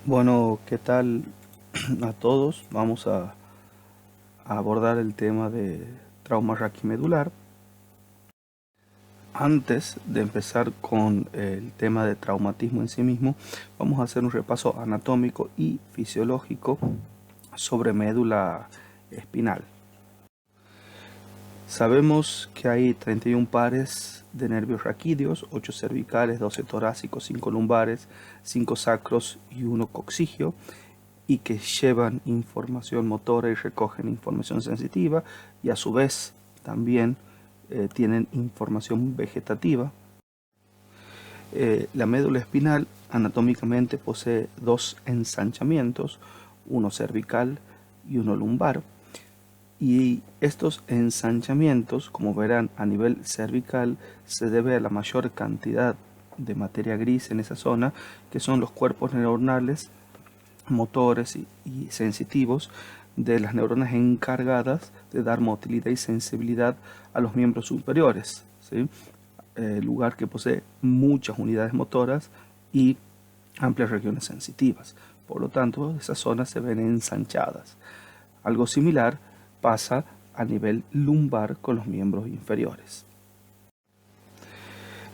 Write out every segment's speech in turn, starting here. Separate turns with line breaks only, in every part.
Bueno, ¿qué tal a todos? Vamos a abordar el tema de trauma raquimedular. Antes de empezar con el tema de traumatismo en sí mismo, vamos a hacer un repaso anatómico y fisiológico sobre médula espinal. Sabemos que hay 31 pares de nervios raquídeos, 8 cervicales, 12 torácicos, 5 lumbares, 5 sacros y 1 coxígeo, y que llevan información motora y recogen información sensitiva, y a su vez también tienen información vegetativa. La médula espinal anatómicamente posee dos ensanchamientos, uno cervical y uno lumbar, y estos ensanchamientos, como verán, a nivel cervical se debe a la mayor cantidad de materia gris en esa zona, que son los cuerpos neuronales motores y sensitivos de las neuronas encargadas de dar motilidad y sensibilidad a los miembros superiores, ¿sí? Lugar que posee muchas unidades motoras y amplias regiones sensitivas. Por lo tanto, esas zonas se ven ensanchadas. Algo similar pasa a nivel lumbar con los miembros inferiores.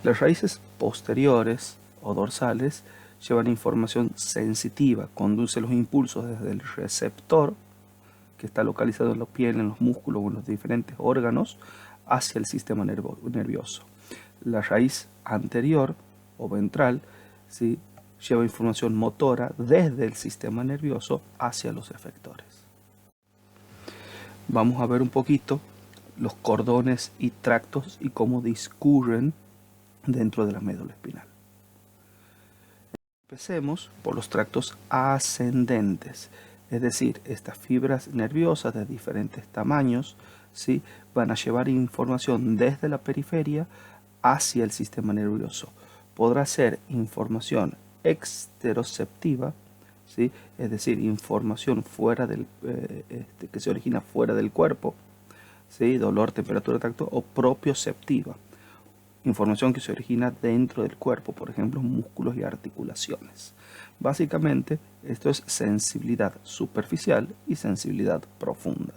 Las raíces posteriores o dorsales llevan información sensitiva, conduce los impulsos desde el receptor, que está localizado en la piel, en los músculos o en los diferentes órganos, hacia el sistema nervioso. La raíz anterior o ventral, ¿sí?, lleva información motora desde el sistema nervioso hacia los efectores. Vamos a ver un poquito los cordones y tractos y cómo discurren dentro de la médula espinal. Empecemos por los tractos ascendentes, es decir, estas fibras nerviosas de diferentes tamaños, ¿sí?, van a llevar información desde la periferia hacia el sistema nervioso. Podrá ser información exteroceptiva, ¿sí?, es decir, información fuera del, que se origina fuera del cuerpo, ¿sí?, dolor, temperatura, tacto, o propioceptiva, información que se origina dentro del cuerpo, por ejemplo, músculos y articulaciones. Básicamente, esto es sensibilidad superficial y sensibilidad profunda.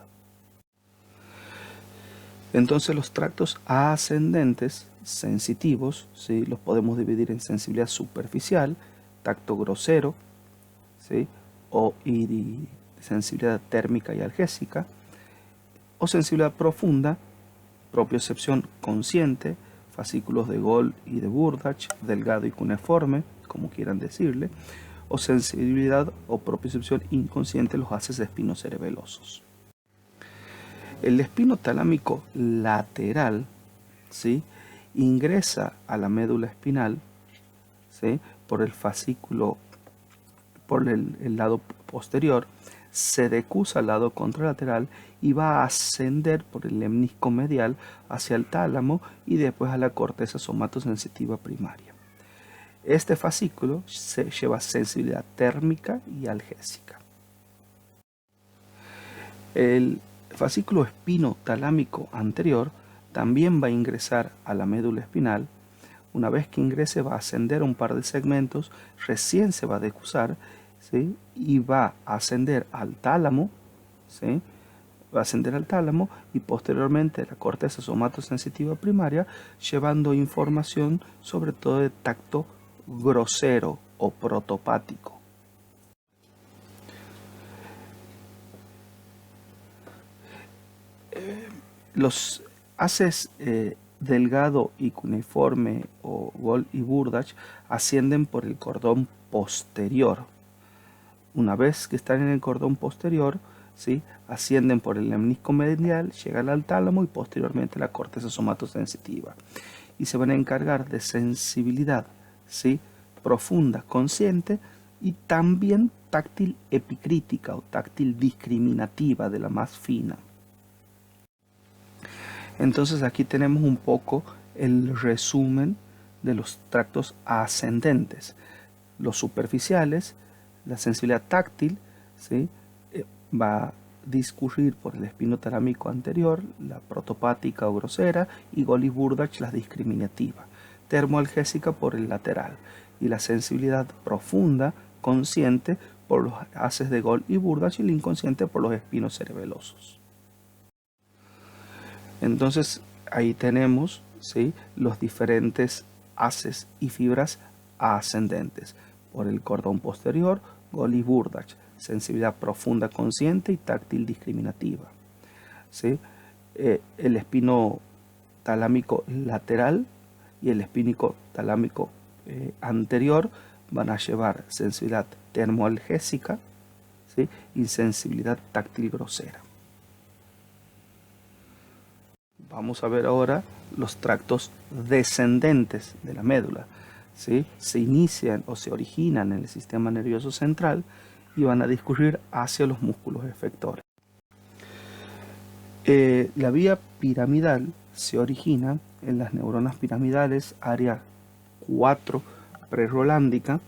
Entonces, los tractos ascendentes sensitivos, ¿sí?, los podemos dividir en sensibilidad superficial, tacto grosero, ¿sí?, y sensibilidad térmica y algésica, o sensibilidad profunda, propiocepción consciente, fascículos de Gold y de Burdach, delgado y cuneiforme, como quieran decirle, o sensibilidad o propiocepción inconsciente, los haces espinocerebelosos. El espino talámico lateral, ¿sí?, ingresa a la médula espinal, ¿sí?, por el fascículo, por el lado posterior, se decusa al lado contralateral y va a ascender por el lemnisco medial hacia el tálamo y después a la corteza somatosensitiva primaria. Este fascículo se lleva sensibilidad térmica y algésica. El fascículo espinotalámico anterior también va a ingresar a la médula espinal. Una vez que ingrese va a ascender un par de segmentos, recién se va a decusar, ¿sí?, y va a ascender al tálamo, ¿sí?, va a ascender al tálamo y posteriormente a la corteza somatosensitiva primaria, llevando información sobre todo de tacto grosero o protopático. Los haces delgado y cuneiforme o Gold y Burdach ascienden por el cordón posterior. Una vez que están en el cordón posterior, ¿sí?, ascienden por el lemnisco medial, llegan al tálamo y posteriormente a la corteza somatosensitiva. Y se van a encargar de sensibilidad, ¿sí?, profunda, consciente, y también táctil epicrítica o táctil discriminativa, de la más fina. Entonces aquí tenemos un poco el resumen de los tractos ascendentes. Los superficiales, la sensibilidad táctil, ¿sí?, va a discurrir por el espino talámico anterior, la protopática o grosera, y Gold y Burdach, la discriminativa. Termoalgésica por el lateral, y la sensibilidad profunda consciente por los haces de Gold y Burdach y el inconsciente por los espinos cerebelosos. Entonces ahí tenemos, ¿sí?, los diferentes haces y fibras ascendentes. Por el cordón posterior, Gold y Burdach, sensibilidad profunda consciente y táctil discriminativa. ¿Sí? El espino talámico lateral y el espínico talámico anterior van a llevar sensibilidad termoalgésica, ¿sí?, y sensibilidad táctil grosera. Vamos a ver ahora los tractos descendentes de la médula, ¿sí? Se inician o se originan en el sistema nervioso central y van a discurrir hacia los músculos efectores. La vía piramidal se origina en las neuronas piramidales área 4 prerolándica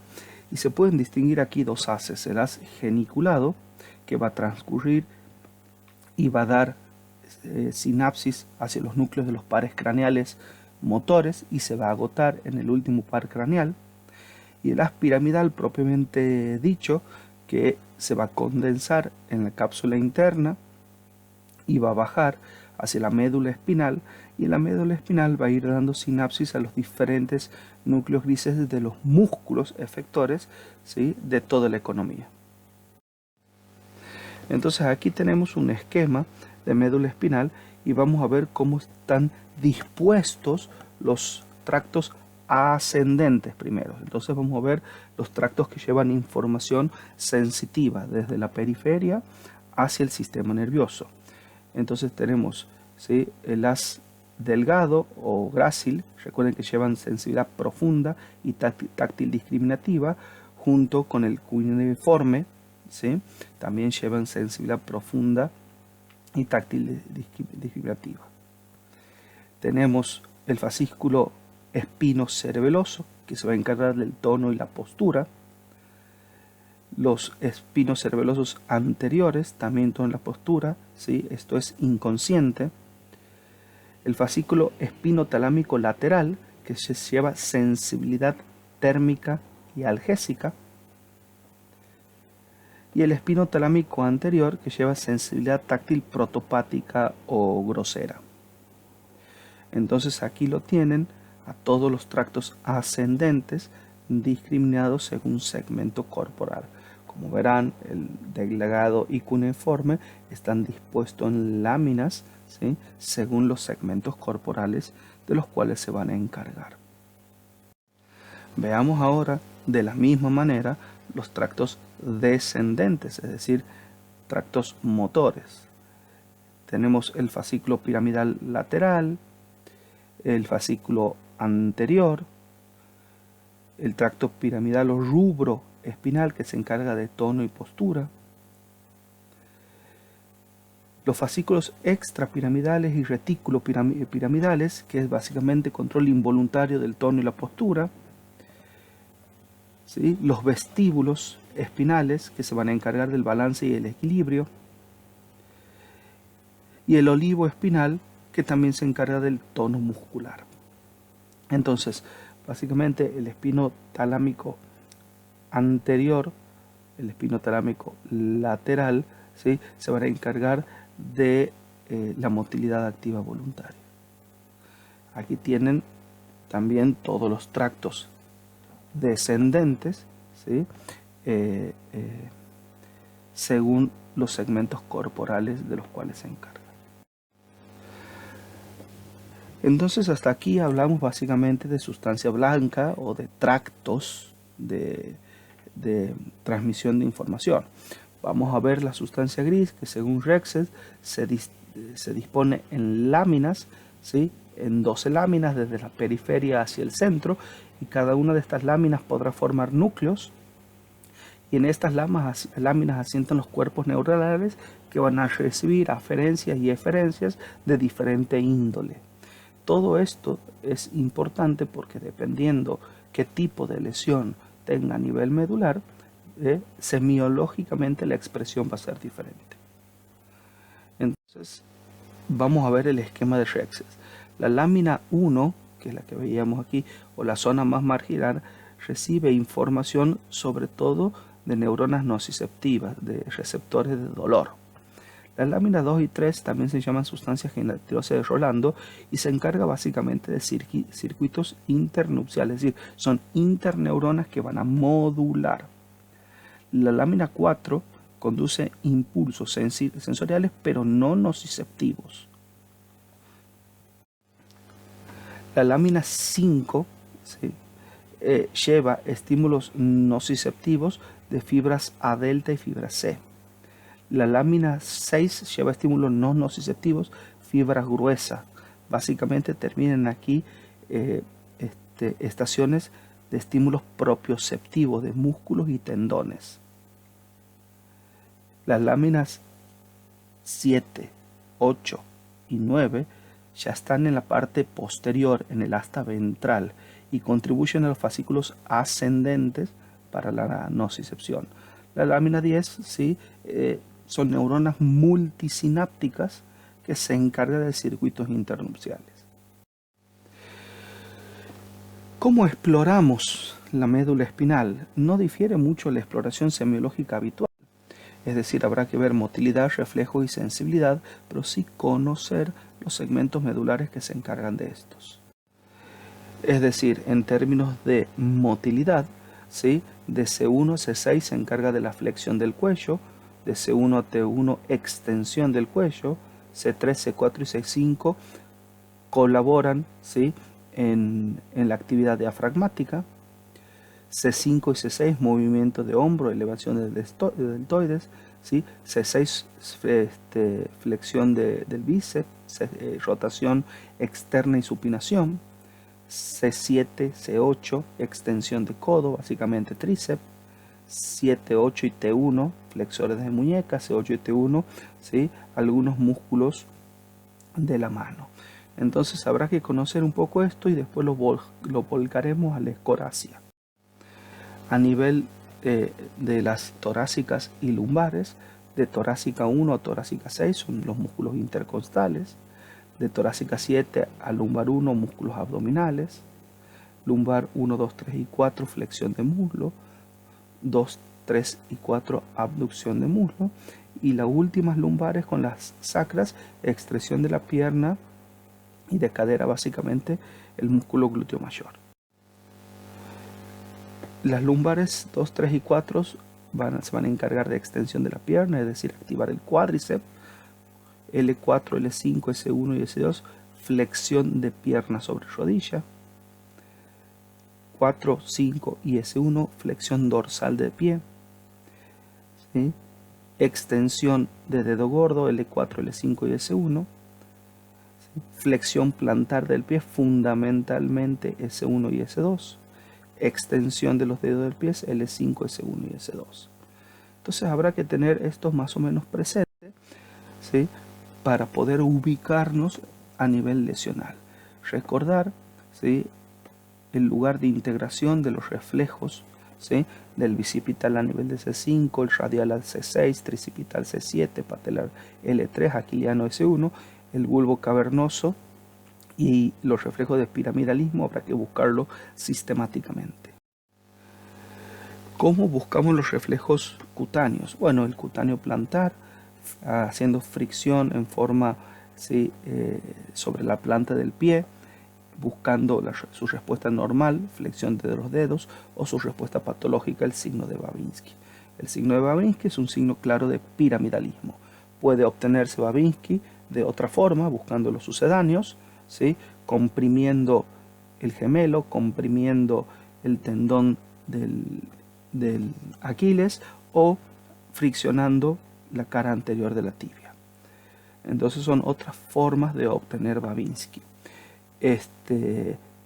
y se pueden distinguir aquí dos haces: el haz geniculado, que va a transcurrir y va a dar sinapsis hacia los núcleos de los pares craneales motores y se va a agotar en el último par craneal, y el haz piramidal propiamente dicho, que se va a condensar en la cápsula interna y va a bajar hacia la médula espinal, y en la médula espinal va a ir dando sinapsis a los diferentes núcleos grises de los músculos efectores, ¿sí?, de toda la economía. Entonces aquí tenemos un esquema de médula espinal y vamos a ver cómo están dispuestos los tractos ascendentes primero. Entonces vamos a ver los tractos que llevan información sensitiva desde la periferia hacia el sistema nervioso. Entonces tenemos, ¿sí?, el haz delgado o grácil, recuerden que llevan sensibilidad profunda y táctil discriminativa, junto con el cuneiforme, ¿sí?, también llevan sensibilidad profunda y táctil discriminativa. Tenemos el fascículo espinocerebeloso, que se va a encargar del tono y la postura. Los espinos cerebelosos anteriores también toman la postura, ¿sí?, esto es inconsciente. El fascículo espinotalámico lateral, que se lleva sensibilidad térmica y algésica. Y el espino talámico anterior, que lleva sensibilidad táctil protopática o grosera. Entonces aquí lo tienen a todos los tractos ascendentes discriminados según segmento corporal. Como verán, el delgado y cuneiforme están dispuestos en láminas, ¿sí?, según los segmentos corporales de los cuales se van a encargar. Veamos ahora de la misma manera los tractos descendentes, es decir, tractos motores. Tenemos el fascículo piramidal lateral, el fascículo anterior, el tracto piramidal o rubro espinal, que se encarga de tono y postura, los fascículos extrapiramidales y retículo piramidales, que es básicamente control involuntario del tono y la postura, ¿sí?, los vestíbulos espinales, que se van a encargar del balance y el equilibrio, y el olivo espinal, que también se encarga del tono muscular. Entonces, básicamente el espino talámico anterior, el espino talámico lateral, ¿sí?, se van a encargar de la motilidad activa voluntaria. Aquí tienen también todos los tractos descendentes, ¿sí?, según los segmentos corporales de los cuales se encargan. Entonces hasta aquí hablamos básicamente de sustancia blanca o de tractos de transmisión de información. Vamos a ver la sustancia gris, que según Rexed se dispone en láminas, ¿sí?, en 12 láminas desde la periferia hacia el centro, y cada una de estas láminas podrá formar núcleos, y en estas láminas asientan los cuerpos neuronales que van a recibir aferencias y eferencias de diferente índole. Todo esto es importante porque dependiendo qué tipo de lesión tenga a nivel medular, semiológicamente la expresión va a ser diferente. Entonces vamos a ver el esquema de Rexed. La lámina 1, que es la que veíamos aquí, o la zona más marginal, recibe información sobre todo de neuronas nociceptivas, de receptores de dolor. Las láminas 2 y 3 también se llaman sustancias generativas de Rolando y se encarga básicamente de circuitos internupciales, es decir, son interneuronas que van a modular. La lámina 4 conduce impulsos sensoriales pero no nociceptivos. La lámina 5, ¿sí?, lleva estímulos nociceptivos de fibras A delta y fibra C. La lámina 6 lleva estímulos no nociceptivos, fibras gruesas. Básicamente terminan aquí estaciones de estímulos propioceptivos de músculos y tendones. Las láminas 7, 8 y 9 ya están en la parte posterior, en el asta ventral, y contribuyen a los fascículos ascendentes para la nocicepción. La lámina 10, ¿sí?, son neuronas multisinápticas que se encargan de circuitos internupciales. ¿Cómo exploramos la médula espinal? No difiere mucho la exploración semiológica habitual. Es decir, habrá que ver motilidad, reflejo y sensibilidad, pero sí conocer los segmentos medulares que se encargan de estos. Es decir, en términos de motilidad, ¿sí?, de C1 a C6 se encarga de la flexión del cuello, de C1 a T1 extensión del cuello, C3, C4 y C5 colaboran, ¿sí?, en la actividad diafragmática, C5 y C6 movimiento de hombro, elevación de deltoides, ¿sí?, C6 flexión del bíceps, rotación externa y supinación, C7, C8 extensión de codo, básicamente tríceps, 7, 8 y T1 flexores de muñeca, C8 y T1, ¿sí?, algunos músculos de la mano. Entonces habrá que conocer un poco esto y después lo volcaremos a la escoracia. A nivel de las torácicas y lumbares, de torácica 1 a torácica 6 son los músculos intercostales, de torácica 7 a lumbar 1 músculos abdominales, lumbar 1, 2, 3 y 4 flexión de muslo, 2, 3 y 4 abducción de muslo, y las últimas lumbares con las sacras, extensión de la pierna y de cadera, básicamente el músculo glúteo mayor. Las lumbares 2, 3 y 4 se van a encargar de extensión de la pierna, es decir, activar el cuádriceps. L4, L5, S1 y S2, flexión de pierna sobre rodilla. 4, 5 y S1, flexión dorsal de pie. ¿Sí? Extensión de dedo gordo, L4, L5 y S1. ¿Sí? Flexión plantar del pie, fundamentalmente S1 y S2. Extensión de los dedos del pie, L5, S1 y S2. Entonces habrá que tener estos más o menos presentes, ¿sí?, para poder ubicarnos a nivel lesional. Recordar, ¿sí?, el lugar de integración de los reflejos, ¿sí?, del bicipital a nivel de C5, el radial al C6, tricipital C7, patelar L3, aquiliano S1, el bulbo cavernoso y los reflejos de piramidalismo habrá que buscarlo sistemáticamente. ¿Cómo buscamos los reflejos cutáneos? Bueno, el cutáneo plantar, haciendo fricción en forma, ¿sí?, sobre la planta del pie, buscando su respuesta normal, flexión de los dedos, o su respuesta patológica, el signo de Babinski. El signo de Babinski es un signo claro de piramidalismo. Puede obtenerse Babinski de otra forma, buscando los sucedáneos, ¿sí?, comprimiendo el gemelo, comprimiendo el tendón del Aquiles o friccionando la cara anterior de la tibia. Entonces son otras formas de obtener Babinski.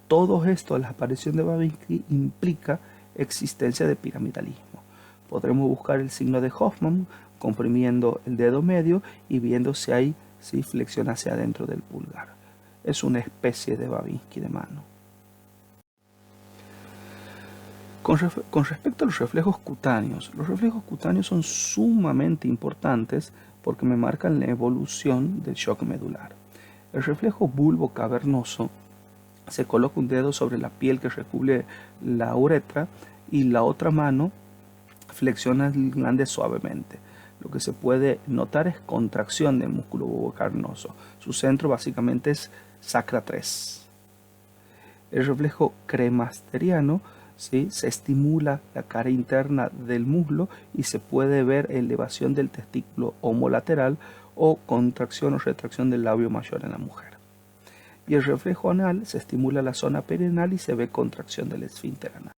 Todo esto, la aparición de Babinski implica existencia de piramidalismo. Podremos buscar el signo de Hoffman comprimiendo el dedo medio y viendo si hay flexión hacia adentro del pulgar. Es una especie de Babinski de mano. Con respecto a los reflejos cutáneos son sumamente importantes porque me marcan la evolución del shock medular. El reflejo bulbo cavernoso se coloca un dedo sobre la piel que recubre la uretra y la otra mano flexiona el glande suavemente. Lo que se puede notar es contracción del músculo bubocarnoso. Su centro básicamente es sacra 3. El reflejo cremasteriano, ¿sí?, se estimula la cara interna del muslo y se puede ver elevación del testículo homolateral o contracción o retracción del labio mayor en la mujer. Y el reflejo anal se estimula la zona perineal y se ve contracción del esfínter anal.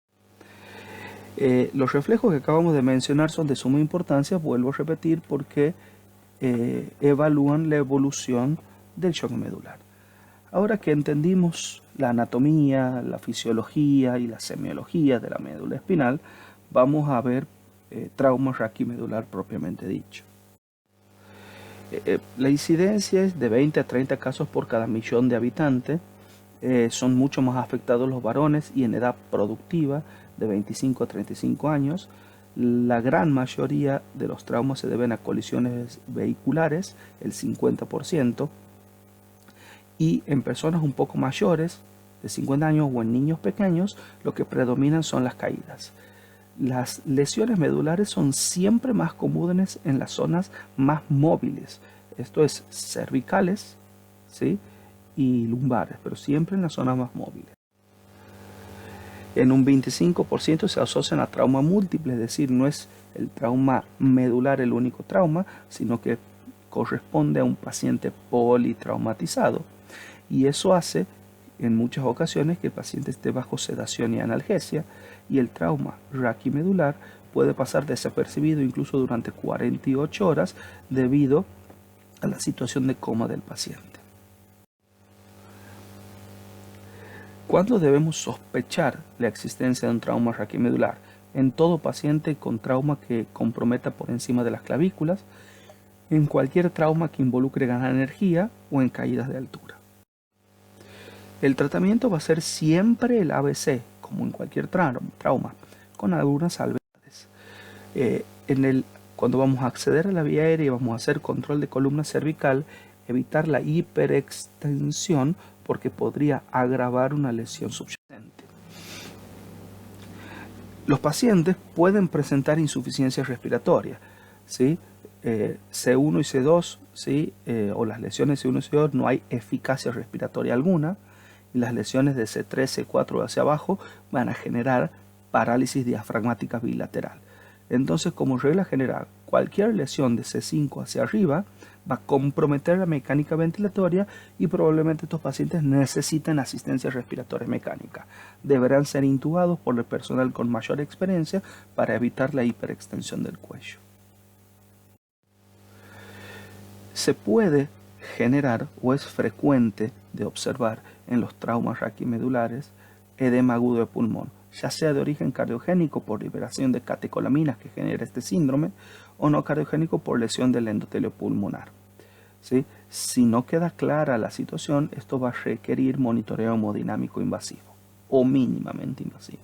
Los reflejos que acabamos de mencionar son de suma importancia, vuelvo a repetir, porque evalúan la evolución del shock medular. Ahora que entendimos la anatomía, la fisiología y la semiología de la médula espinal, vamos a ver trauma raquimedular propiamente dicho. La incidencia es de 20 a 30 casos por cada millón de habitantes. Son mucho más afectados los varones y en edad productiva de 25 a 35 años. La gran mayoría de los traumas se deben a colisiones vehiculares, el 50%, y en personas un poco mayores, de 50 años o en niños pequeños, lo que predominan son las caídas. Las lesiones medulares son siempre más comunes en las zonas más móviles, esto es cervicales, ¿sí?, y lumbares, pero siempre en las zonas más móviles. En un 25% se asocian a trauma múltiple, es decir, no es el trauma medular el único trauma, sino que corresponde a un paciente politraumatizado. Y eso hace en muchas ocasiones que el paciente esté bajo sedación y analgesia, y el trauma raquimedular puede pasar desapercibido incluso durante 48 horas debido a la situación de coma del paciente. ¿Cuándo debemos sospechar la existencia de un trauma raquimedular? En todo paciente con trauma que comprometa por encima de las clavículas, en cualquier trauma que involucre ganar energía o en caídas de altura. El tratamiento va a ser siempre el ABC, como en cualquier trauma, con algunas salvedades. Cuando vamos a acceder a la vía aérea y vamos a hacer control de columna cervical, evitar la hiperextensión porque podría agravar una lesión subyacente. Los pacientes pueden presentar insuficiencia respiratoria, ¿sí? C1 y C2, ¿sí?, o las lesiones C1 y C2 no hay eficacia respiratoria alguna, y las lesiones de C3, C4 hacia abajo van a generar parálisis diafragmática bilateral. Entonces, como regla general, cualquier lesión de C5 hacia arriba va a comprometer la mecánica ventilatoria y probablemente estos pacientes necesiten asistencia respiratoria mecánica. Deberán ser intubados por el personal con mayor experiencia para evitar la hiperextensión del cuello. Se puede generar o es frecuente de observar en los traumas raquimedulares edema agudo de pulmón, ya sea de origen cardiogénico por liberación de catecolaminas que genera este síndrome o no cardiogénico por lesión del endotelio pulmonar. ¿Sí? Si no queda clara la situación, esto va a requerir monitoreo hemodinámico invasivo o mínimamente invasivo.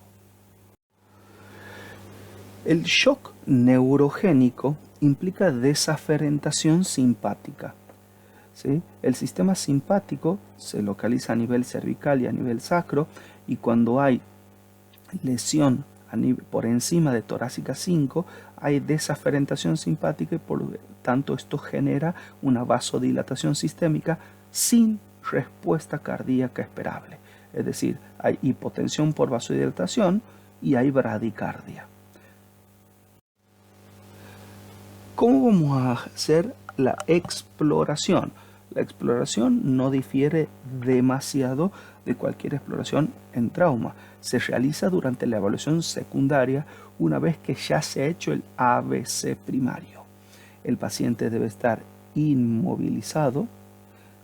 El shock neurogénico implica desaferentación simpática. ¿Sí? El sistema simpático se localiza a nivel cervical y a nivel sacro, y cuando hay lesión por encima de torácica 5 hay desaferentación simpática y por lo tanto esto genera una vasodilatación sistémica sin respuesta cardíaca esperable. Es decir, hay hipotensión por vasodilatación y hay bradicardia. ¿Cómo vamos a hacer la exploración? La exploración no difiere demasiado de cualquier exploración en trauma. Se realiza durante la evaluación secundaria una vez que ya se ha hecho el ABC primario. El paciente debe estar inmovilizado,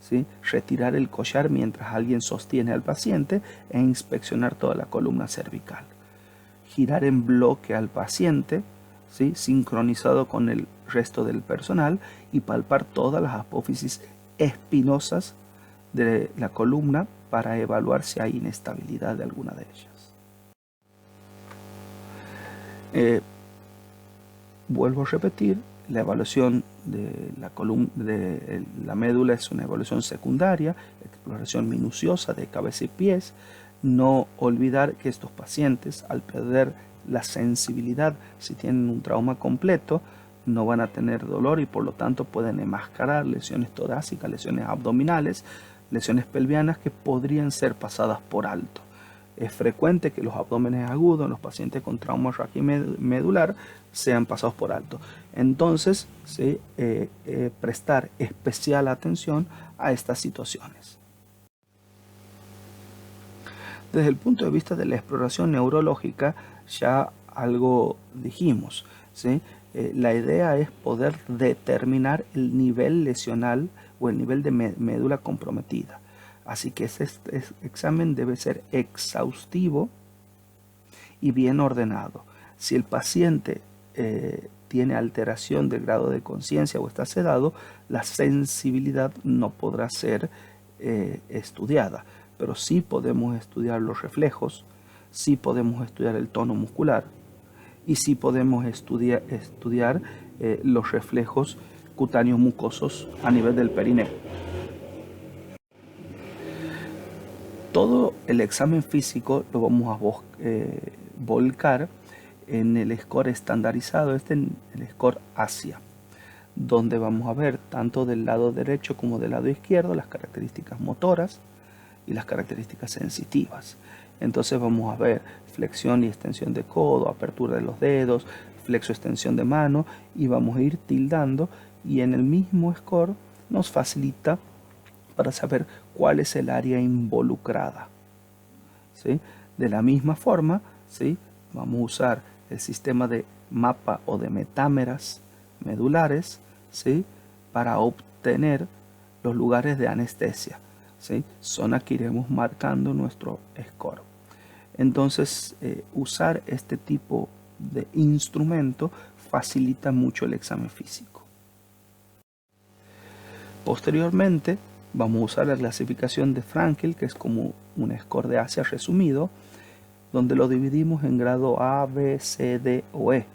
¿sí?, retirar el collar mientras alguien sostiene al paciente e inspeccionar toda la columna cervical. Girar en bloque al paciente, ¿sí?, sincronizado con el resto del personal, y palpar todas las apófisis espinosas de la columna para evaluar si hay inestabilidad de alguna de ellas. Vuelvo a repetir, La evaluación de la columna de la médula es una evaluación secundaria, exploración minuciosa de cabeza y pies. No olvidar que estos pacientes, al perder la sensibilidad, si tienen un trauma completo, no van a tener dolor y por lo tanto pueden enmascarar lesiones torácicas, lesiones abdominales, lesiones pelvianas que podrían ser pasadas por alto. Es frecuente que los abdómenes agudos en los pacientes con trauma raquimedular sean pasados por alto. Entonces, ¿sí? Prestar especial atención a estas situaciones. Desde el punto de vista de la exploración neurológica, ya algo dijimos, ¿sí? La idea es poder determinar el nivel lesional o el nivel de médula comprometida. Así que este examen debe ser exhaustivo y bien ordenado. Si el paciente tiene alteración del grado de conciencia o está sedado, la sensibilidad no podrá ser estudiada. Pero sí podemos estudiar los reflejos, sí podemos estudiar el tono muscular y sí podemos estudiar los reflejos cutáneos mucosos a nivel del perineo. Todo el examen físico lo vamos a volcar en el score estandarizado, el score ASIA, donde vamos a ver tanto del lado derecho como del lado izquierdo las características motoras y las características sensitivas. Entonces vamos a ver flexión y extensión de codo, apertura de los dedos, flexo-extensión de mano y vamos a ir tildando, y en el mismo score nos facilita para saber cuál es el área involucrada, ¿sí? De la misma forma, ¿sí? Vamos a usar el sistema de mapa o de metámeras medulares, ¿sí? Para obtener los lugares de anestesia, ¿sí? Zona que iremos marcando nuestro score. Entonces, usar este tipo de instrumento facilita mucho el examen físico. Posteriormente, vamos a usar la clasificación de Frankel, que es como un score de Asia resumido, donde lo dividimos en grado A, B, C, D o E.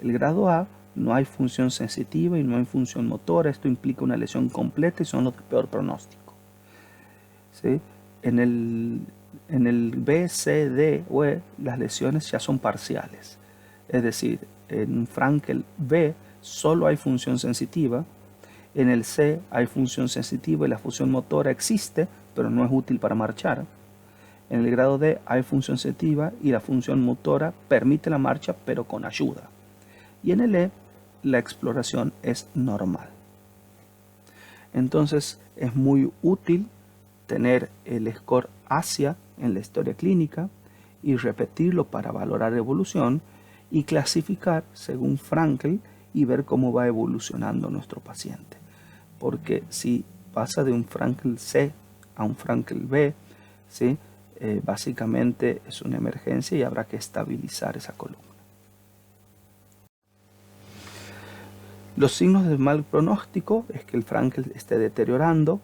El grado A no hay función sensitiva y no hay función motora. Esto implica una lesión completa y son los de peor pronóstico, ¿sí? En el B, C, D o E las lesiones ya son parciales. Es decir, en Frankel B solo hay función sensitiva. En el C hay función sensitiva y la función motora existe, pero no es útil para marchar. En el grado D hay función sensitiva y la función motora permite la marcha, pero con ayuda. Y en el E la exploración es normal. Entonces es muy útil tener el score ASIA en la historia clínica y repetirlo para valorar evolución y clasificar según Frankel y ver cómo va evolucionando nuestro paciente. Porque si pasa de un Frankel C a un Frankel B, ¿sí? Básicamente es una emergencia y habrá que estabilizar esa columna. Los signos de mal pronóstico es que el Frankel esté deteriorando,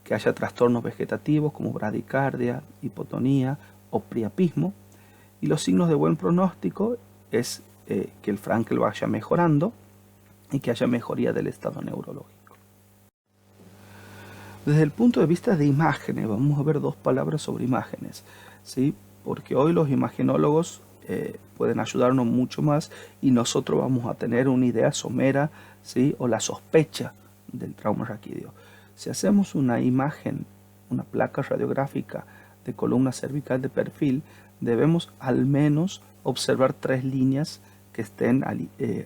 que haya trastornos vegetativos como bradicardia, hipotonía o priapismo. Y los signos de buen pronóstico es que el Frankel vaya mejorando y que haya mejoría del estado neurológico. Desde el punto de vista de imágenes, vamos a ver dos palabras sobre imágenes, ¿sí? Porque hoy los imagenólogos pueden ayudarnos mucho más y nosotros vamos a tener una idea somera, ¿sí? O la sospecha del trauma raquídeo. Si hacemos una imagen, una placa radiográfica de columna cervical de perfil, debemos al menos observar 3 líneas que estén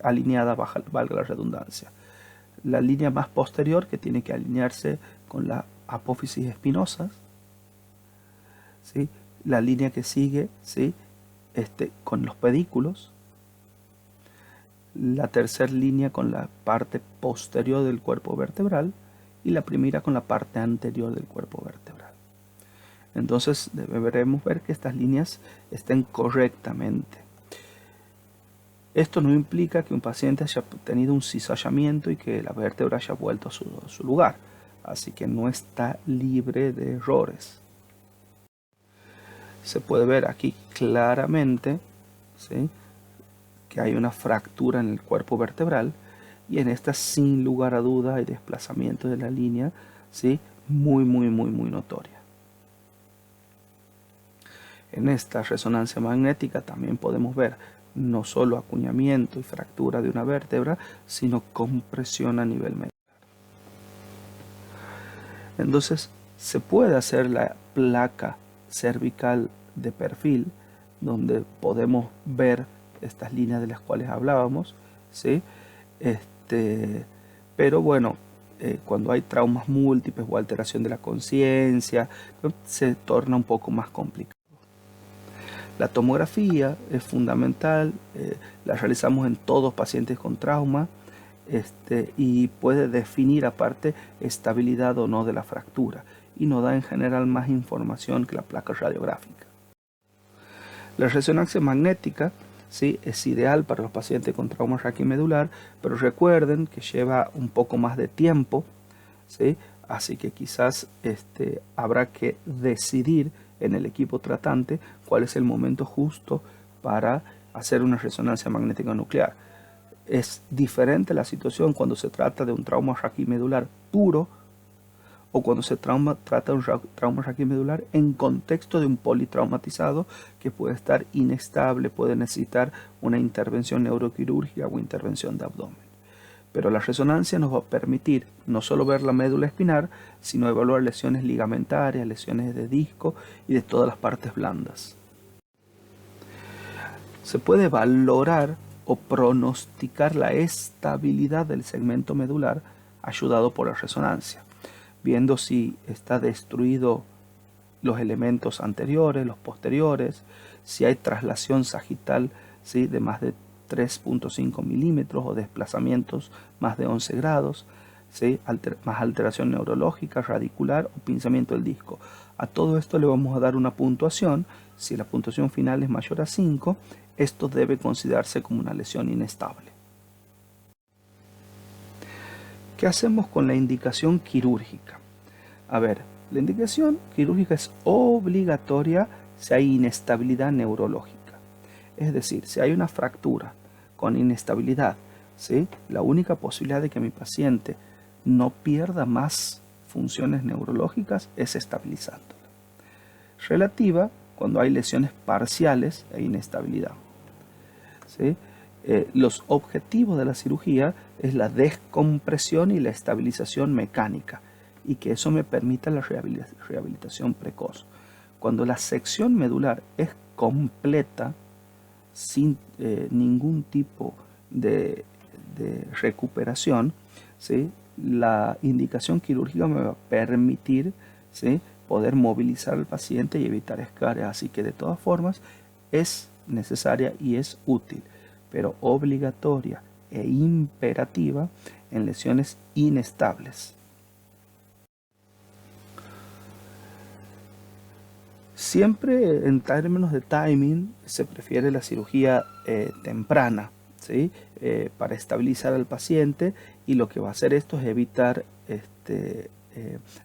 alineadas, valga la redundancia. La línea más posterior, que tiene que alinearse con la apófisis espinosa, ¿sí? La línea que sigue, ¿sí? Con los pedículos, la tercera línea con la parte posterior del cuerpo vertebral y la primera con la parte anterior del cuerpo vertebral. Entonces deberemos ver que estas líneas estén correctamente. Esto no implica que un paciente haya tenido un cizallamiento y que la vértebra haya vuelto a su lugar, así que no está libre de errores. Se puede ver aquí claramente, ¿sí? que hay una fractura en el cuerpo vertebral, y en esta, sin lugar a dudas, hay desplazamiento de la línea, ¿sí? Muy notoria. En esta resonancia magnética también podemos ver no solo acuñamiento y fractura de una vértebra, sino compresión a nivel medular. Entonces, se puede hacer la placa cervical de perfil, donde podemos ver estas líneas de las cuales hablábamos, ¿sí? Pero bueno, cuando hay traumas múltiples o alteración de la conciencia, se torna un poco más complicado. La tomografía es fundamental, la realizamos en todos pacientes con trauma, y puede definir aparte estabilidad o no de la fractura, y nos da en general más información que la placa radiográfica. La resonancia magnética, ¿sí?, es ideal para los pacientes con trauma raquimedular, pero recuerden que lleva un poco más de tiempo, ¿sí? Así que quizás habrá que decidir en el equipo tratante cuál es el momento justo para hacer una resonancia magnética nuclear. Es diferente la situación cuando se trata de un trauma raquimedular puro o cuando se trata de un trauma raquimedular en contexto de un politraumatizado que puede estar inestable, puede necesitar una intervención neuroquirúrgica o intervención de abdomen. Pero la resonancia nos va a permitir no solo ver la médula espinal, sino evaluar lesiones ligamentarias, lesiones de disco y de todas las partes blandas. Se puede valorar o pronosticar la estabilidad del segmento medular ayudado por la resonancia, viendo si está destruido los elementos anteriores, los posteriores, si hay traslación sagital, ¿sí?, de más de 3.5 milímetros o desplazamientos más de 11 grados, ¿sí?, más alteración neurológica, radicular o pinzamiento del disco. A todo esto le vamos a dar una puntuación. Si la puntuación final es mayor a 5, esto debe considerarse como una lesión inestable. ¿Qué hacemos con la indicación quirúrgica? A ver, la indicación quirúrgica es obligatoria si hay inestabilidad neurológica. Es decir, si hay una fractura con inestabilidad, ¿sí?, la única posibilidad de que mi paciente no pierda más funciones neurológicas es estabilizándola. Relativa cuando hay lesiones parciales e inestabilidad, ¿sí? Los objetivos de la cirugía es la descompresión y la estabilización mecánica, y que eso me permita la rehabilitación precoz. Cuando la sección medular es completa, sin ningún tipo de recuperación, ¿sí?, la indicación quirúrgica me va a permitir, ¿sí?, poder movilizar al paciente y evitar escaras. Así que de todas formas es necesaria y es útil, pero obligatoria e imperativa en lesiones inestables. Siempre en términos de timing se prefiere la cirugía temprana, ¿sí?, para estabilizar al paciente, y lo que va a hacer esto es evitar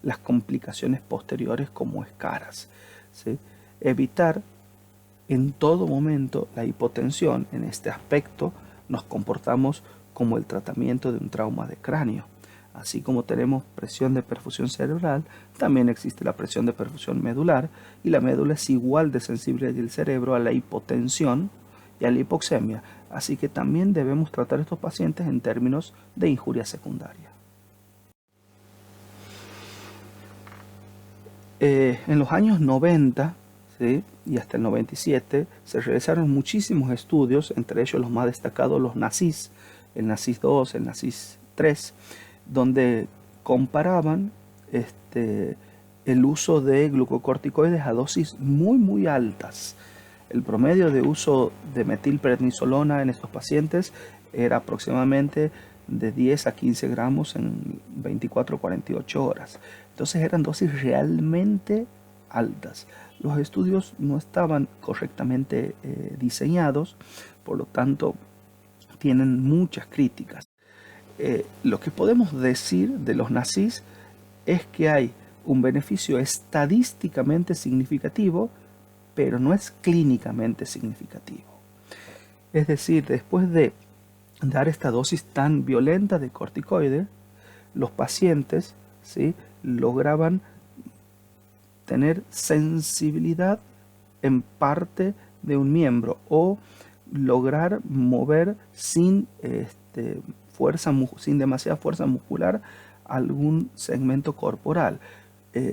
las complicaciones posteriores como escaras, ¿sí? Evitar en todo momento la hipotensión. En este aspecto nos comportamos como el tratamiento de un trauma de cráneo. Así como tenemos presión de perfusión cerebral, también existe la presión de perfusión medular, y la médula es igual de sensible del cerebro a la hipotensión y a la hipoxemia. Así que también debemos tratar a estos pacientes en términos de injuria secundaria. En los años 90, ¿sí?, y hasta el 97 se realizaron muchísimos estudios, entre ellos los más destacados los NACIS, el NACIS 2, el NACIS 3, donde comparaban el uso de glucocorticoides a dosis muy altas. El promedio de uso de metilprednisolona en estos pacientes era aproximadamente de 10 a 15 gramos en 24 o 48 horas. Entonces eran dosis realmente altas. Los estudios no estaban correctamente diseñados, por lo tanto tienen muchas críticas. Lo que podemos decir de los NACIS es que hay un beneficio estadísticamente significativo, pero no es clínicamente significativo. Es decir, después de dar esta dosis tan violenta de corticoide, los pacientes, ¿sí?, lograban tener sensibilidad en parte de un miembro o lograr mover sin sin demasiada fuerza muscular algún segmento corporal,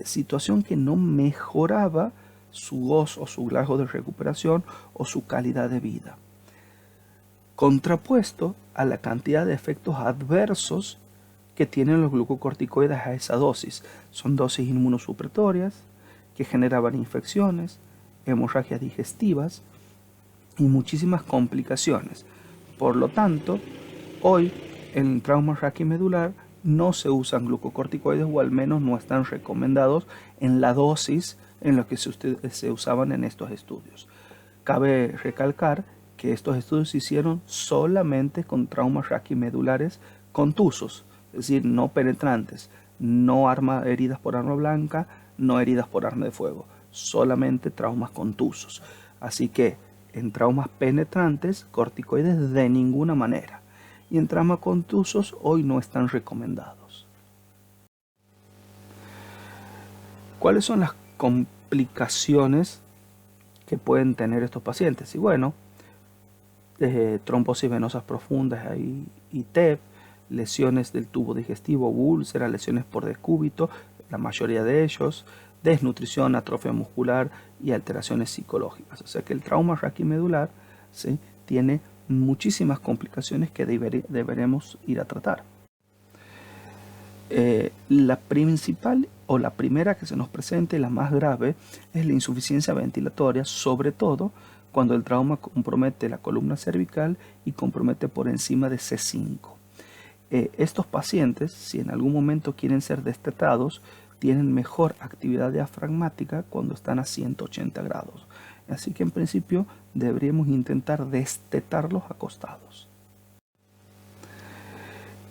situación que no mejoraba su gozo, su grado de recuperación o su calidad de vida, contrapuesto a la cantidad de efectos adversos que tienen los glucocorticoides a esa dosis. Son dosis inmunosupretorias que generaban infecciones, hemorragias digestivas y muchísimas complicaciones. Por lo tanto, hoy en trauma raquimedular no se usan glucocorticoides, o al menos no están recomendados en la dosis en la que se usaban en estos estudios. Cabe recalcar que estos estudios se hicieron solamente con traumas raquimedulares contusos, es decir, no penetrantes, no heridas por arma blanca, no heridas por arma de fuego, solamente traumas contusos. Así que en traumas penetrantes, corticoides de ninguna manera. Y en traumas contusos hoy no están recomendados. ¿Cuáles son las complicaciones que pueden tener estos pacientes? Y bueno, trombosis venosas profundas y TEP, lesiones del tubo digestivo, úlceras, lesiones por decúbito, la mayoría de ellos, desnutrición, atrofia muscular y alteraciones psicológicas. O sea que el trauma raquimedular, ¿sí?, tiene muchísimas complicaciones que deberemos ir a tratar. La principal o la primera que se nos presenta y la más grave es la insuficiencia ventilatoria, sobre todo cuando el trauma compromete la columna cervical y compromete por encima de C5. Estos pacientes, si en algún momento quieren ser destetados, tienen mejor actividad diafragmática cuando están a 180 grados. Así que en principio deberíamos intentar destetarlos acostados.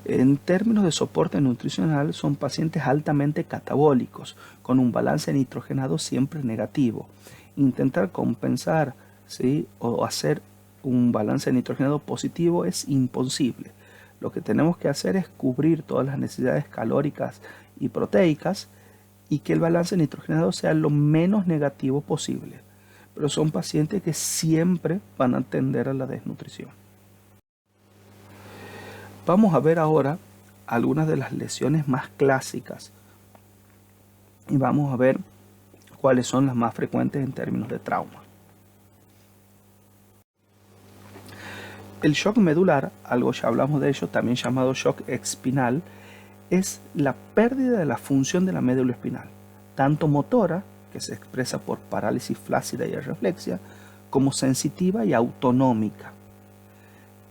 En términos de soporte nutricional, son pacientes altamente catabólicos, con un balance nitrogenado siempre negativo. Intentar compensar, ¿sí?, o hacer un balance nitrogenado positivo es imposible. Lo que tenemos que hacer es cubrir todas las necesidades calóricas y proteicas y que el balance nitrogenado sea lo menos negativo posible. Pero son pacientes que siempre van a tender a la desnutrición. Vamos a ver ahora algunas de las lesiones más clásicas y vamos a ver cuáles son las más frecuentes en términos de trauma. El shock medular, algo ya hablamos de ello, también llamado shock espinal, es la pérdida de la función de la médula espinal, tanto motora, que se expresa por parálisis flácida y arreflexia, como sensitiva y autonómica.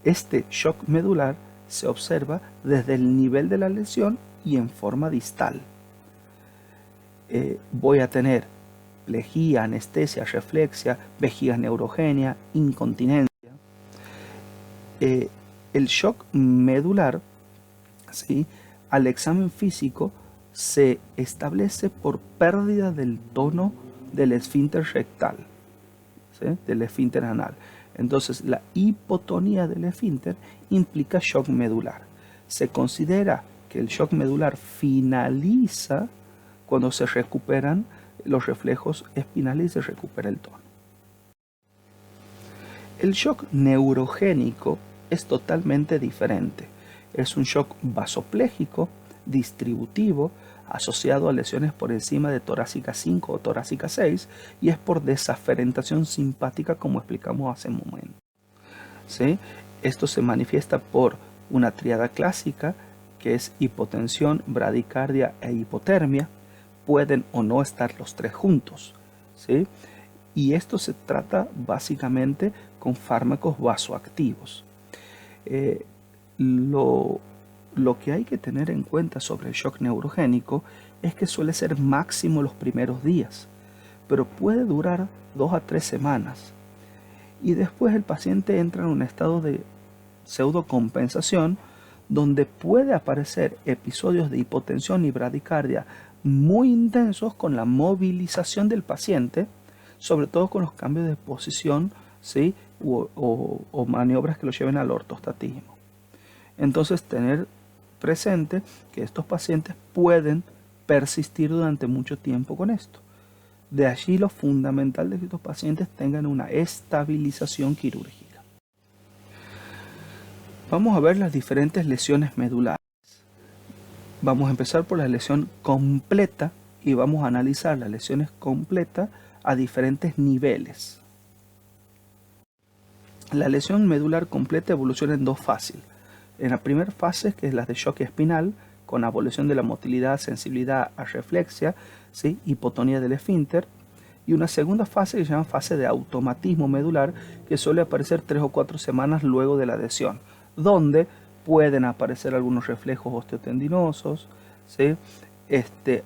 Este shock medular se observa desde el nivel de la lesión y en forma distal. Voy a tener plejía, anestesia, reflexia, vejiga neurogenia, incontinencia. El shock medular, ¿sí?, al examen físico se establece por pérdida del tono del esfínter rectal, ¿sí?, del esfínter anal. Entonces, la hipotonía del esfínter implica shock medular. Se considera que el shock medular finaliza cuando se recuperan los reflejos espinales y se recupera el tono. El shock neurogénico es totalmente diferente. Es un shock vasopléjico, distributivo, asociado a lesiones por encima de torácica 5 o torácica 6 y es por desaferentación simpática, como explicamos hace un momento. ¿Sí? Esto se manifiesta por una tríada clásica que es hipotensión, bradicardia e hipotermia. Pueden o no estar los tres juntos, ¿sí? Y esto se trata básicamente con fármacos vasoactivos. Lo que hay que tener en cuenta sobre el shock neurogénico es que suele ser máximo los primeros días, pero puede durar 2 a 3 semanas. Y después el paciente entra en un estado de pseudocompensación donde puede aparecer episodios de hipotensión y bradicardia muy intensos con la movilización del paciente, sobre todo con los cambios de posición, ¿sí?, o maniobras que lo lleven al ortostatismo. Entonces, tener presente que estos pacientes pueden persistir durante mucho tiempo con esto. De allí lo fundamental de que estos pacientes tengan una estabilización quirúrgica. Vamos a ver las diferentes lesiones medulares. Vamos a empezar por la lesión completa y vamos a analizar las lesiones completas a diferentes niveles. La lesión medular completa evoluciona en dos fases. En la primera fase, que es la de shock espinal, con abolición de la motilidad, sensibilidad, arreflexia, ¿sí? Hipotonía del esfínter. Y una segunda fase que se llama fase de automatismo medular, que suele aparecer 3 o 4 semanas luego de la adhesión, donde pueden aparecer algunos reflejos osteotendinosos, ¿sí?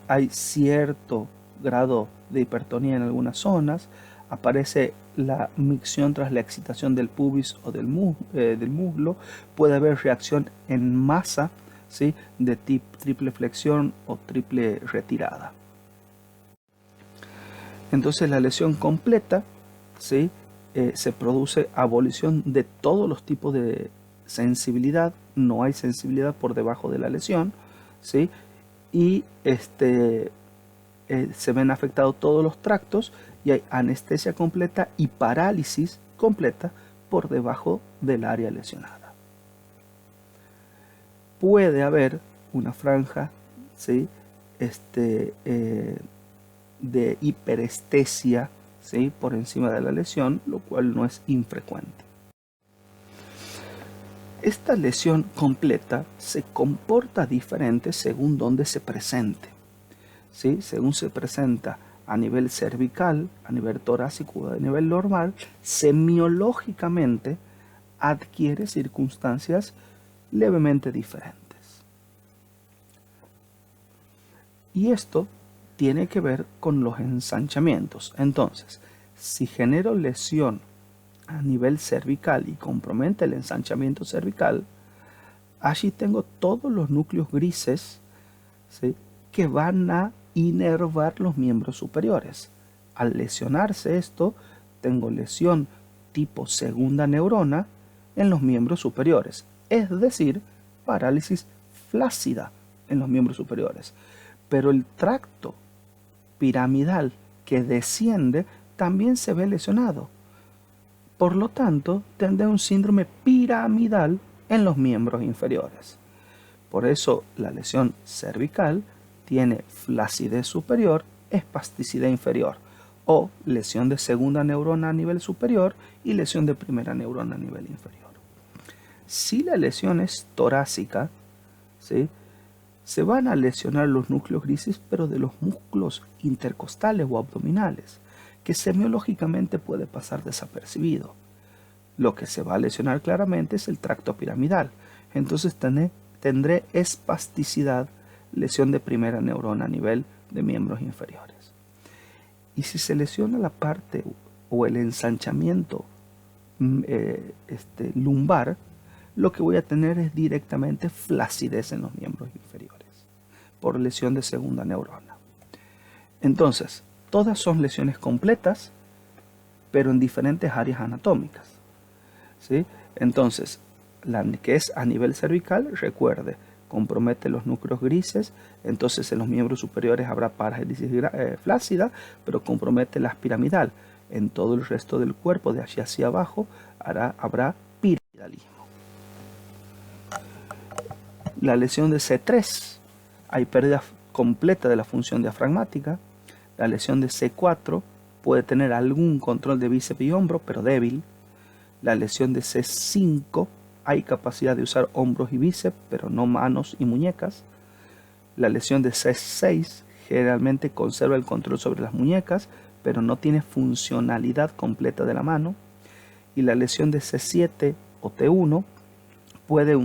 Hay cierto grado de hipertonía en algunas zonas, aparece la micción tras la excitación del pubis o del muslo, puede haber reacción en masa, ¿sí? De triple flexión o triple retirada. Entonces la lesión completa, ¿sí? Se produce abolición de todos los tipos de sensibilidad, no hay sensibilidad por debajo de la lesión, ¿sí? Y se ven afectados todos los tractos y hay anestesia completa y parálisis completa por debajo del área lesionada. Puede haber una franja, ¿sí? De hiperestesia, ¿sí? Por encima de la lesión, lo cual no es infrecuente. Esta lesión completa se comporta diferente según dónde se presente, ¿sí? Según se presenta a nivel cervical, a nivel torácico o a nivel normal, semiológicamente adquiere circunstancias levemente diferentes. Y esto tiene que ver con los ensanchamientos. Entonces, si genero lesión a nivel cervical y compromete el ensanchamiento cervical, allí tengo todos los núcleos grises, ¿sí? Que van a inervar los miembros superiores. Al lesionarse esto, tengo lesión tipo segunda neurona en los miembros superiores, es decir, parálisis flácida en los miembros superiores. Pero el tracto piramidal que desciende también se ve lesionado. Por lo tanto, tendré un síndrome piramidal en los miembros inferiores. Por eso la lesión cervical tiene flacidez superior, espasticidad inferior, o lesión de segunda neurona a nivel superior y lesión de primera neurona a nivel inferior. Si la lesión es torácica, ¿sí? Se van a lesionar los núcleos grises, pero de los músculos intercostales o abdominales, que semiológicamente puede pasar desapercibido. Lo que se va a lesionar claramente es el tracto piramidal. Entonces tendré espasticidad, lesión de primera neurona a nivel de miembros inferiores. Y si se lesiona la parte o el ensanchamiento lumbar, lo que voy a tener es directamente flacidez en los miembros inferiores por lesión de segunda neurona. Entonces, todas son lesiones completas, pero en diferentes áreas anatómicas, ¿sí? Entonces, la que es a nivel cervical, recuerde, compromete los núcleos grises, entonces en los miembros superiores habrá parálisis flácida, pero compromete la piramidal. En todo el resto del cuerpo, de allí hacia abajo, habrá piramidalismo. La lesión de C3, hay pérdida completa de la función diafragmática. La lesión de C4 puede tener algún control de bíceps y hombro, pero débil. La lesión de C5, hay capacidad de usar hombros y bíceps, pero no manos y muñecas. La lesión de C6 generalmente conserva el control sobre las muñecas, pero no tiene funcionalidad completa de la mano. Y la lesión de C7 o T1 puede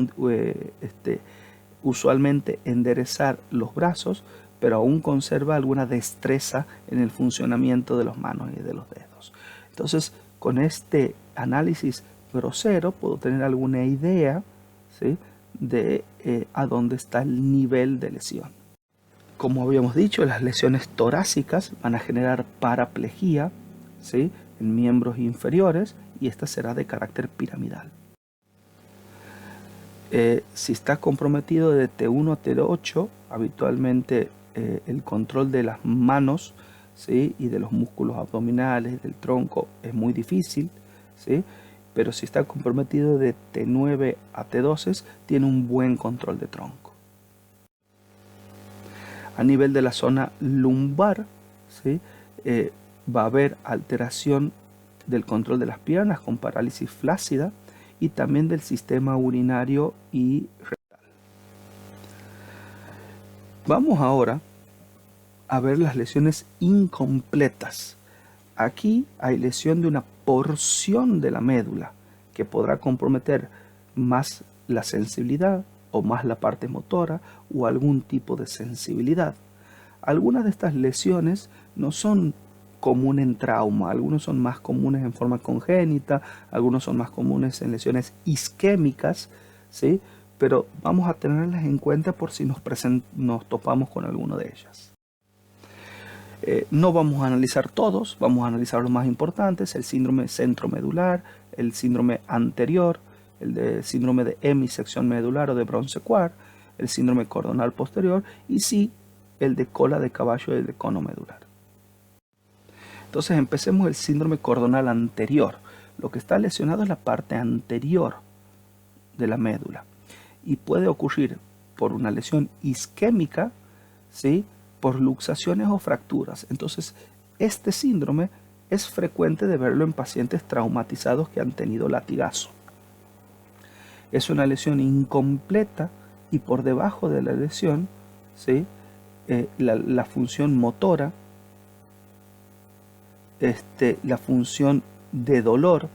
usualmente enderezar los brazos, pero aún conserva alguna destreza en el funcionamiento de las manos y de los dedos. Entonces, con este análisis grosero puedo tener alguna idea, ¿sí? De a dónde está el nivel de lesión. Como habíamos dicho, las lesiones torácicas van a generar paraplegia, ¿sí? En miembros inferiores y esta será de carácter piramidal. Si está comprometido de T1 a T8, habitualmente el control de las manos, ¿sí?, y de los músculos abdominales, del tronco, es muy difícil, ¿sí? Pero si está comprometido de T9 a T12, tiene un buen control de tronco. A nivel de la zona lumbar, ¿sí?, va a haber alteración del control de las piernas con parálisis flácida y también del sistema urinario y rectal. Vamos ahora a ver las lesiones incompletas. Aquí hay lesión de una porción de la médula que podrá comprometer más la sensibilidad o más la parte motora o algún tipo de sensibilidad. Algunas de estas lesiones no son comunes en trauma, algunos son más comunes en forma congénita, algunos son más comunes en lesiones isquémicas, ¿sí? Pero vamos a tenerlas en cuenta por si nos topamos con alguno de ellas. No vamos a analizar todos, vamos a analizar los más importantes: el síndrome centromedular, el síndrome anterior, el de síndrome de hemisección medular o de Bronze-Quart, el síndrome cordonal posterior y sí, el de cola de caballo y el de cono medular. Entonces empecemos el síndrome cordonal anterior. Lo que está lesionado es la parte anterior de la médula y puede ocurrir por una lesión isquémica, ¿sí?, por luxaciones o fracturas. Entonces, este síndrome es frecuente de verlo en pacientes traumatizados que han tenido latigazo. Es una lesión incompleta y por debajo de la lesión, ¿sí?, la función motora, la función de dolor,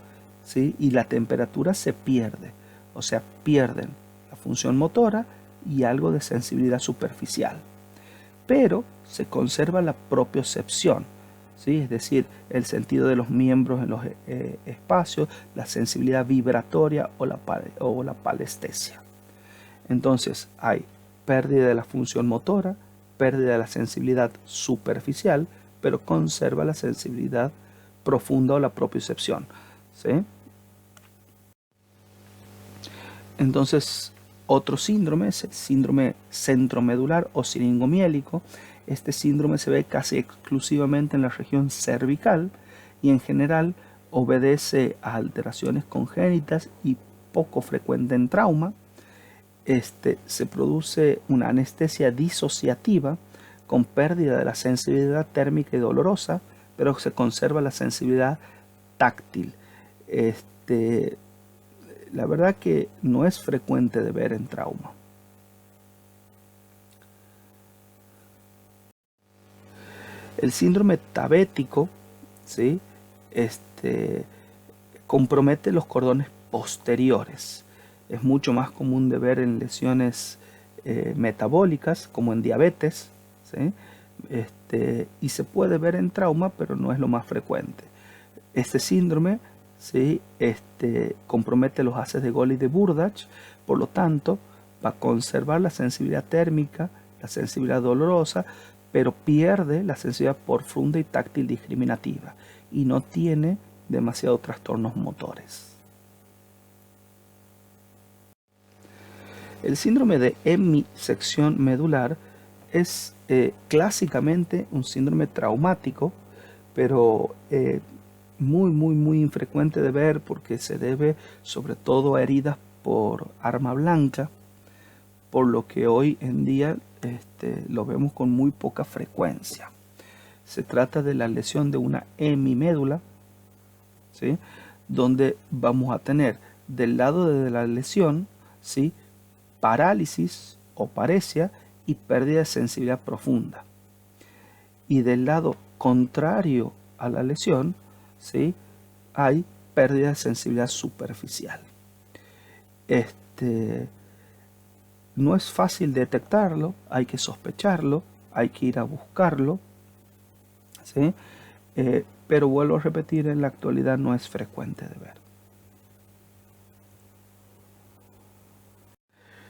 ¿sí?, y la temperatura se pierde. O sea, pierden la función motora y algo de sensibilidad superficial. Pero se conserva la propiocepción, ¿sí?, es decir, el sentido de los miembros en los espacios, la sensibilidad vibratoria o la palestesia. Entonces hay pérdida de la función motora, pérdida de la sensibilidad superficial, pero conserva la sensibilidad profunda o la propiocepción, ¿sí? Entonces, otro síndrome es el síndrome centromedular o siringomiélico. Este síndrome se ve casi exclusivamente en la región cervical y en general obedece a alteraciones congénitas y poco frecuente en trauma. Se produce una anestesia disociativa con pérdida de la sensibilidad térmica y dolorosa, pero se conserva la sensibilidad táctil. La verdad que no es frecuente de ver en trauma. El síndrome tabético, ¿sí?, compromete los cordones posteriores. Es mucho más común de ver en lesiones metabólicas, como en diabetes, ¿sí?, y se puede ver en trauma, pero no es lo más frecuente. Este síndrome, ¿sí?, compromete los haces de Gol y de Burdach, por lo tanto va a conservar la sensibilidad térmica, la sensibilidad dolorosa, pero pierde la sensibilidad profunda y táctil discriminativa y no tiene demasiados trastornos motores. El síndrome de hemisección medular es clásicamente un síndrome traumático, pero muy infrecuente de ver porque se debe sobre todo a heridas por arma blanca, por lo que hoy en día lo vemos con muy poca frecuencia. Se trata de la lesión de una hemimédula, ¿sí?, donde vamos a tener del lado de la lesión, ¿sí?, parálisis o paresia y pérdida de sensibilidad profunda. Y del lado contrario a la lesión, ¿sí?, hay pérdida de sensibilidad superficial. No es fácil detectarlo, hay que sospecharlo, hay que ir a buscarlo, ¿sí? Pero vuelvo a repetir, en la actualidad no es frecuente de ver.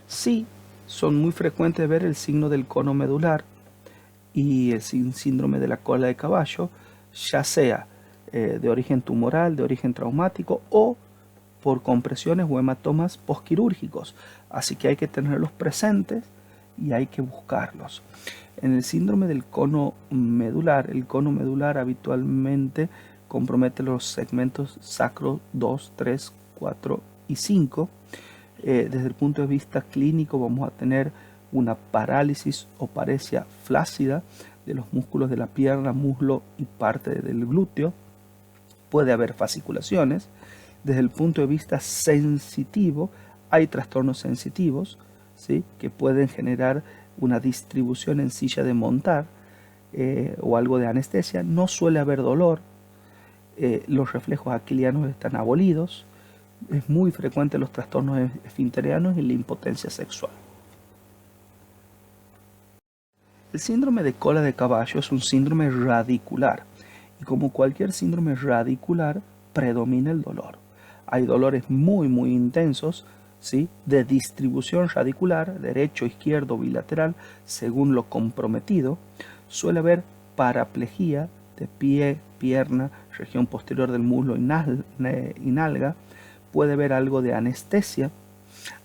Sí, son muy frecuentes de ver el signo del cono medular y el síndrome de la cola de caballo, ya sea de origen tumoral, de origen traumático o por compresiones o hematomas postquirúrgicos. Así que hay que tenerlos presentes y hay que buscarlos. En el síndrome del cono medular, el cono medular habitualmente compromete los segmentos sacro 2, 3, 4 y 5. Desde el punto de vista clínico vamos a tener una parálisis o paresia flácida de los músculos de la pierna, muslo y parte del glúteo. Puede haber fasciculaciones. Desde el punto de vista sensitivo, hay trastornos sensitivos, ¿sí?, que pueden generar una distribución en silla de montar o algo de anestesia. No suele haber dolor. Los reflejos aquilianos están abolidos. Es muy frecuente los trastornos esfinterianos y la impotencia sexual. El síndrome de cola de caballo es un síndrome radicular y como cualquier síndrome radicular predomina el dolor. Hay dolores muy intensos, ¿sí?, de distribución radicular, derecho, izquierdo, bilateral, según lo comprometido. Suele haber paraplegia de pie, pierna, región posterior del muslo y nalga. Puede haber algo de anestesia.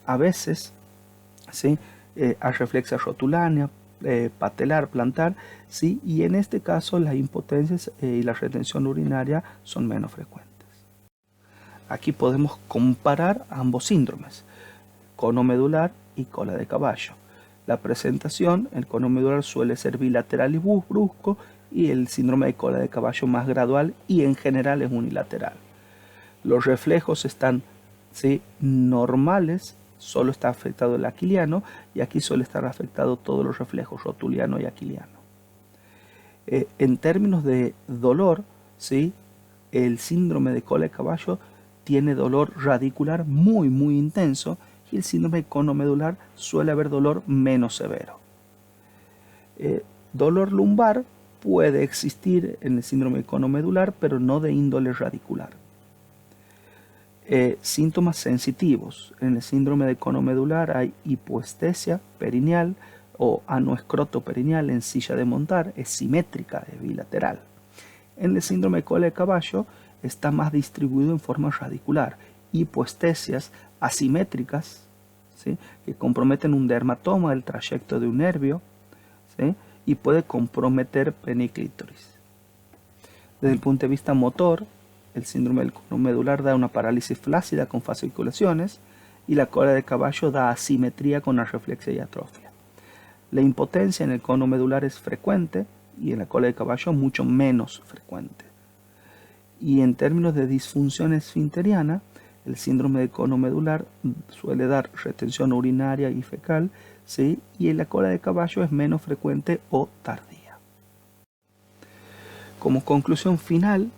A veces, ¿sí?, arreflexia rotulánea, patelar, plantar, ¿sí?, y en este caso las impotencias y la retención urinaria son menos frecuentes. Aquí podemos comparar ambos síndromes, cono medular y cola de caballo. La presentación, el cono medular suele ser bilateral y brusco y el síndrome de cola de caballo más gradual y en general es unilateral. Los reflejos están, ¿sí?, normales, solo está afectado el aquiliano y aquí suele estar afectado todos los reflejos rotuliano y aquiliano. En términos de dolor, ¿sí?, el síndrome de cola de caballo tiene dolor radicular muy intenso y el síndrome de cono medular suele haber dolor menos severo. Dolor lumbar puede existir en el síndrome de cono medular, pero no de índole radicular. Síntomas sensitivos. En el síndrome de cono medular hay hipoestesia perineal o anoescroto perineal en silla de montar, es simétrica, es bilateral. En el síndrome de cola de caballo está más distribuido en forma radicular, hipoestesias asimétricas, ¿sí?, que comprometen un dermatoma del trayecto de un nervio, ¿sí?, y puede comprometer peniclítoris. Desde el punto de vista motor, el síndrome del cono medular da una parálisis flácida con fasciculaciones y la cola de caballo da asimetría con arreflexia y atrofia. La impotencia en el cono medular es frecuente y en la cola de caballo mucho menos frecuente. Y en términos de disfunción esfinteriana, el síndrome de cono medular suele dar retención urinaria y fecal, ¿sí?, y en la cola de caballo es menos frecuente o tardía. Como conclusión final,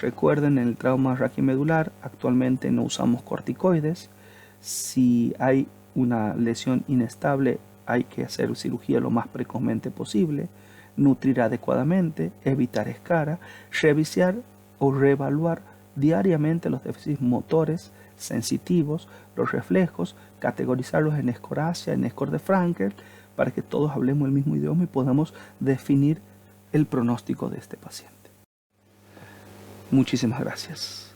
recuerden, en el trauma raquimedular actualmente no usamos corticoides. Si hay una lesión inestable hay que hacer cirugía lo más precozmente posible, nutrir adecuadamente, evitar escara, revisar o reevaluar diariamente los déficits motores, sensitivos, los reflejos, categorizarlos en escoracia, en score de Frankel, para que todos hablemos el mismo idioma y podamos definir el pronóstico de este paciente. Muchísimas gracias.